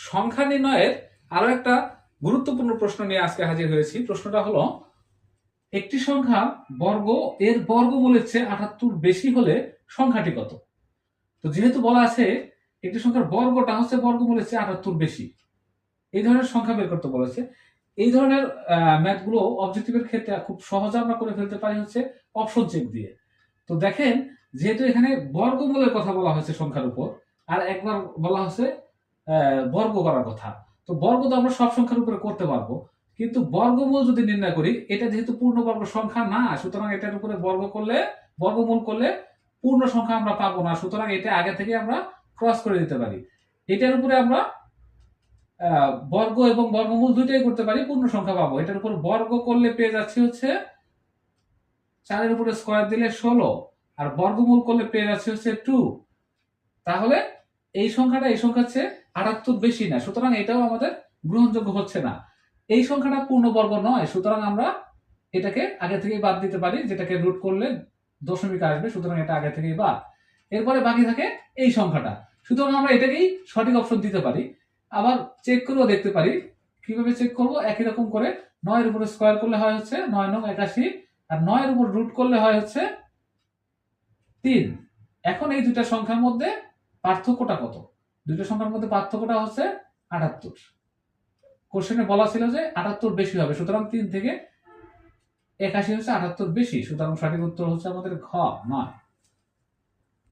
সংখ্যা নির্ণয়ের আরো একটা গুরুত্বপূর্ণ প্রশ্ন নিয়ে আজকে হাজির হয়েছি। প্রশ্নটা হলো, একটি সংখ্যা বর্গ এর বর্গমূলের চেয়ে 78 বেশি হলে সংখ্যাটি কত? তো যেহেতু বলা আছে একটি সংখ্যার বর্গটা হচ্ছে বর্গমূলের চেয়ে 78 বেশি, এই ধরনের সংখ্যা বের করতে বলেছে। এই ধরনের ম্যাথ গুলো অবজেক্টিভের ক্ষেত্রে খুব সহজে আমরা করে ফেলতে পারি হচ্ছে অপশন চেক দিয়ে। তো দেখেন, যেহেতু এখানে বর্গমূলের কথা বলা হয়েছে সংখ্যার উপর, আর একবার বলা হচ্ছে বর্গ করার কথা, তো বর্গ তো আমরা সব সংখ্যার উপরে করতে পারবো, কিন্তু বর্গমূল যদি নির্ণয় করি, এটা যেহেতু পূর্ণবর্গ সংখ্যা না, সুতরাং এটার উপরে বর্গমূল করলে পূর্ণ সংখ্যা আমরা পাবো না, সুতরাং এটা আগে থেকে আমরা ক্রস করে দিতে পারি। এটার উপরে আমরা বর্গ এবং বর্গমূল দুইটাই করতে পারি, পূর্ণ সংখ্যা পাবো। এটার উপর বর্গ করলে পেয়ে যাচ্ছি হচ্ছে 4 এর উপরে স্কয়ার দিলে 16, আর বর্গমূল করলে পেয়ে যাচ্ছে হচ্ছে 2। তাহলে এই সংখ্যার চেয়ে 78 বেশি না, সুতরাং এটাও আমাদের গ্রহণযোগ্য হচ্ছে না। এই সংখ্যাটা পূর্ণবর্গ নয়, সুতরাং আমরা এটাকে আগে থেকেই বাদ দিতে পারি, যেটাকে রুট করলে দশমিক আসবে, সুতরাং এটা আগে থেকেই বাদ। এরপরে বাকি থাকে এই সংখ্যাটা, সুতরাং আমরা এটাকেই সঠিক অপশন দিতে পারি। আবার চেক করেও দেখতে পারি। কিভাবে চেক করব? একই রকম করে 9 এর উপরে স্কয়ার করলে হয় হচ্ছে 9 9 81, আর 9 এর উপর রুট করলে হয় হচ্ছে 3। এখন এই দুইটা সংখ্যার মধ্যে পার্থক্যটা কত? দুইটা সংখ্যার মধ্যে পার্থক্যটা হচ্ছে 78। কোশ্চেনে বলা ছিল যে 78 বেশি হবে, সুতরাং 3 থেকে 81 হচ্ছে 78 বেশি, সুতরাং সঠিক উত্তর হচ্ছে আমাদের ঘ 9।